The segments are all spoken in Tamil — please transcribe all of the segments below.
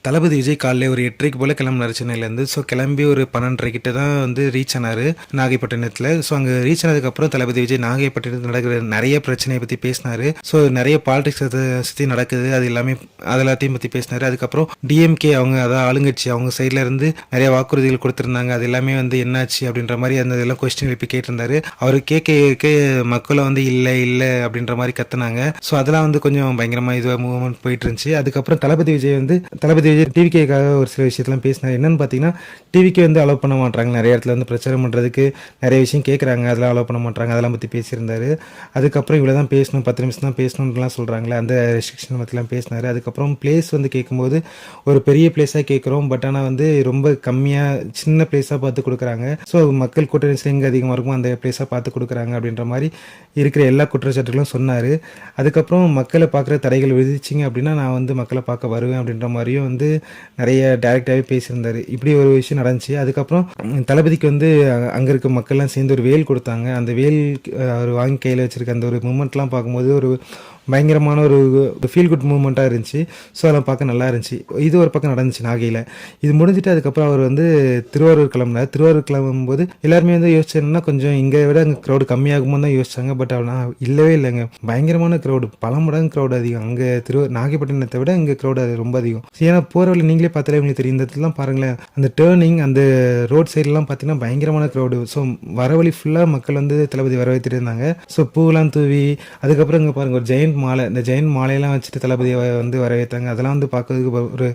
தளபதி விஜய் காலையில ஒரு 8:30 போல் கிளம்புனாரு சென்னையிலேருந்து. ஸோ கிளம்பி ஒரு 12:30 கிட்ட தான் வந்து ரீச் ஆனார் நாகைப்பட்டினத்தில். ஸோ அங்கே ரீச் ஆனதுக்கப்புறம் தளபதி விஜய் நாகைப்பட்டினத்தில் நடக்கிற நிறைய பிரச்சனையை பற்றி பேசினார். ஸோ நிறைய பாலிடிக்ஸ் சுற்றி நடக்குது, அது எல்லாத்தையும் பற்றி பேசினார். அதுக்கப்புறம் டிஎம்கே அவங்க அதாவது ஆளுங்கட்சி அவங்க சைடில் இருந்து நிறைய வாக்குறுதிகள் கொடுத்துருந்தாங்க, அது எல்லாமே வந்து என்னாச்சு அப்படின்ற மாதிரி அந்த இதெல்லாம் கொஸ்டின் எழுப்பி கேட்டிருந்தாரு. அவர் கேட்க மக்களை வந்து இல்லை இல்லை அப்படின்ற மாதிரி கத்துனாங்க. ஸோ அதெல்லாம் வந்து கொஞ்சம் பயங்கரமாக இதுவாக மூவ்மெண்ட் போயிட்டு இருந்துச்சு. அதுக்கப்புறம் தளபதி விஜய் டிவிகேக்காக ஒரு சில விஷயத்தெல்லாம் பேசினார். என்னன்னு பார்த்தீங்கன்னா, டிவிக்கே வந்து அலோவ் பண்ண மாட்டாங்க, நிறைய இடத்துல வந்து பிரச்சாரம் பண்ணுறதுக்கு நிறைய விஷயம் கேட்குறாங்க, அதெல்லாம் அலோவ் பண்ண மாட்டாங்க, அதெல்லாம் பற்றி பேசியிருந்தாரு. அதுக்கப்புறம் இவ்வளோ தான் பேசணும், 10 நிமிஷம் தான் பேசணுன்னுலாம் சொல்கிறாங்களே, அந்த ரெஸ்ட்ரிக்ஷன் பற்றிலாம் பேசினார். அதுக்கப்புறம் பிளேஸ் வந்து கேட்கும்போது ஒரு பெரிய பிளேஸாக கேட்குறோம், பட் ஆனால் வந்து ரொம்ப கம்மியாக சின்ன பிளேஸாக பார்த்து கொடுக்குறாங்க. ஸோ மக்கள் கூட்ட நெரிசல் எங்கே அதிகமாக இருக்கும் அந்த பிளேஸாக பார்த்து கொடுக்குறாங்க அப்படின்ற மாதிரி இருக்கிற எல்லா குற்றச்சாட்டுகளும் சொன்னார். அதுக்கப்புறம் மக்களை பார்க்குற தடைகள் விதிச்சிங்க அப்படின்னா நான் வந்து மக்களை பார்க்க வருவேன் அப்படின்ற மாதிரியும் வந்து நிறைய டைரக்டாகவே பேசியிருந்தார். இப்படி ஒரு விஷயம் நடந்துச்சு. அதுக்கப்புறம் தளபதிக்கு வந்து அங்கே இருக்க மக்கள்லாம் சேர்ந்து ஒரு வேல் கொடுத்தாங்க. அந்த வேல் அவர் வாங்கி கையில் வச்சுருக்க அந்த ஒரு மூமெண்ட்லாம் பார்க்கும்போது ஒரு பயங்கரமான ஒரு ஃபீல் குட் மூமெண்ட்டாக இருந்துச்சு. ஸோ அதெல்லாம் பார்க்க நல்லா இருந்துச்சு. இது ஒரு பக்கம் நடந்துச்சு நாகையில். இது முடிஞ்சுட்டு அதுக்கப்புறம் அவர் வந்து திருவாரூர் கிளம்புனார். திருவாரூர் கிளம்பும்போது எல்லாருமே வந்து யோசிச்சேன்னா கொஞ்சம் இங்கே விட அங்கே க்ரௌடு கம்மியாகுமோ தான் யோசிச்சாங்க. பட் ஆனால் இல்லவே இல்லைங்க, பயங்கரமான க்ரௌடு, பல மடங்கு க்ரௌடு அதிகம். அங்கே நாகைப்பட்டினத்தை விட இங்கே க்ரௌடு அது ரொம்ப அதிகம். ஏன்னா போகிற வழி நீங்களே பார்த்தாலே உங்களுக்கு தெரியும். இந்த இடத்துலாம் பாருங்களேன், அந்த டேர்னிங் அந்த ரோட் சைட்லாம் பார்த்தீங்கன்னா பயங்கரமான க்ரௌடு. ஸோ வர வழி ஃபுல்லாக மக்கள் வந்து தளபதி வரவேற்றுட்டு இருந்தாங்க. ஸோ பூவெல்லாம் தூவி அதுக்கப்புறம் இங்கே பாருங்கள் ஒரு ஜெயண்ட் மாலை, இந்த ஜெயண்ட் மாலையெல்லாம் வச்சுட்டு தளபதியை வந்து வரவேற்றாங்க. அதெல்லாம் வந்து பார்க்கறதுக்கு ஒரு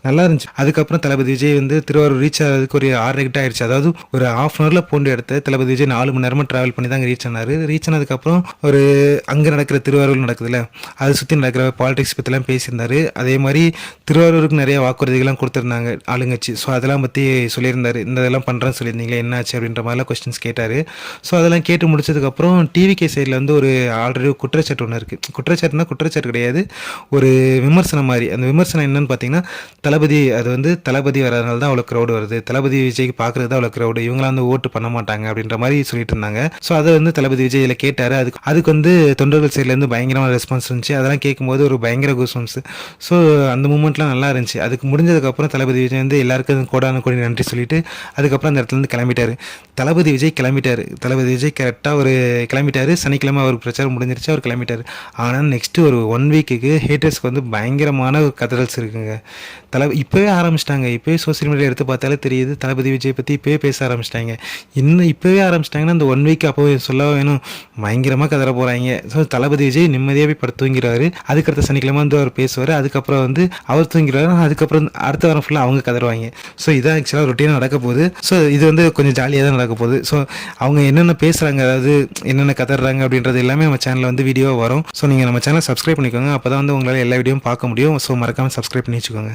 நல்லா இருந்துச்சு. அதுக்கப்புறம் தளபதி விஜய் வந்து திருவாரூர் ரீச் ஆகிறதுக்கு ஒரு 6:30 கிட்ட ஆயிடுச்சு. அதாவது ஒரு ½ ஹவரில் போன்ற இடத்த தளபதி விஜய் 4 மணி நேரமாக ட்ராவல் பண்ணி தான் ரீச் ஆனார். ரீச் ஆனதுக்கப்புறம் ஒரு அங்கே நடக்கிற திருவாரூர் நடக்குதுல்ல, அதை சுற்றி நடக்கிற பாலிடிக்ஸ் பற்றிலாம் பேசியிருந்தார். அதே மாதிரி திருவாரூருக்கு நிறைய வாக்குறுதிகள்லாம் கொடுத்துருந்தாங்க ஆளுங்கட்சி. ஸோ அதெல்லாம் பற்றி சொல்லியிருந்தார். இந்த இதெல்லாம் பண்ணுறேன்னு சொல்லியிருந்தீங்களே என்னாச்சு அப்படின்ற மாதிரிலாம் கொஸ்டின்ஸ் கேட்டார். ஸோ அதெல்லாம் கேட்டு முடிச்சதுக்கப்புறம் டிவிகே சைடில் வந்து ஒரு ஆல்ரெடி குற்றச்சாட்டு ஒன்று இருக்குது. குற்றச்சாட்டு கிடையாது, ஒரு விமர்சனம் மாதிரி. அந்த விமர்சனம் என்னன்னு பார்த்தீங்கன்னா, தளபதி வரதுனால தான் அவ்வளோ க்ரௌடு வருது, தளபதி விஜய்க்கு பார்க்குறது தான் அவ்வளோ க்ரௌடு, இவங்களாம் வந்து ஓட்டு பண்ண மாட்டாங்க அப்படின்ற மாதிரி சொல்லிட்டு இருந்தாங்க. ஸோ அதை வந்து தளபதி விஜய் இதில் கேட்டார். அதுக்கு வந்து தொண்டர்கள் சைட்லேருந்து பயங்கரமான ரெஸ்பான்ஸ் இருந்துச்சு. அதெல்லாம் கேட்கும்போது ஒரு பயங்கர கூஸ்பம்ஸ். ஸோ அந்த மூமெண்ட்லாம் நல்லா இருந்துச்சு. அதுக்கு முடிஞ்சதுக்கப்புறம் தளபதி விஜய் வந்து எல்லாருக்கும் கோடான கோடி நன்றி சொல்லிட்டு அதுக்கப்புறம் அந்த இடத்துலேருந்து கிளம்பிட்டார். தளபதி விஜய் கரெக்டாக ஒரு கிளம்பிட்டார். சனிக்கிழமை அவர் பிரச்சாரம் முடிஞ்சிருச்சு, அவர் கிளம்பிட்டார். ஆனால் நெக்ஸ்ட்டு ஒரு 1 வீக்குக்கு ஹேட்டர்ஸ்க்கு வந்து பயங்கரமான ஒரு கதறல்ஸ் இருக்குங்க. இப்போவே ஆரம்பிச்சிட்டாங்க. இப்போவே சோசியல் மீடியா எடுத்து பார்த்தாலே தெரியுது, தளபதி விஜய் பற்றி இப்போவே பேச ஆரம்பிச்சிட்டாங்க. இன்னும் இப்போவே ஆரம்பிச்சிட்டாங்கன்னா இந்த 1 வீக் அப்போவே சொல்ல வேணும், பயங்கரமாக கதற போகிறாங்க. ஸோ தளபதி விஜய் நிம்மதியாகவே படுத்து தூங்கிறாரு. அதுக்கடுத்த சனிக்கிழமை வந்து அவர் பேசுவார். அதுக்கப்புறம் வந்து அவர் தூங்கிறாரு. அதுக்கப்புறம் அடுத்த வாரம் ஃபுல்லாக அவங்க கதறுவாங்க. ஸோ இதான் ஆக்சுவலாக ரொட்டீனாக நடக்க போகுது. ஸோ இது வந்து கொஞ்சம் ஜாலியாக தான் நடக்க போகுது. ஸோ அவங்க என்னென்ன பேசுகிறாங்க, அதாவது என்னென்ன கதறாங்க அப்படின்றது எல்லாமே நம்ம சேனலில் வந்து வீடியோவாக வரும். ஸோ நீங்கள் நம்ம சேனல் சப்ஸ்கிரைப் பண்ணிக்கோங்க. அப்போ தான் வந்து உங்களால் எல்லா வீடியோவும் பார்க்க முடியும். ஸோ மறக்காமல் சப்ஸ்கிரைப் பண்ணி வச்சுக்கோங்க.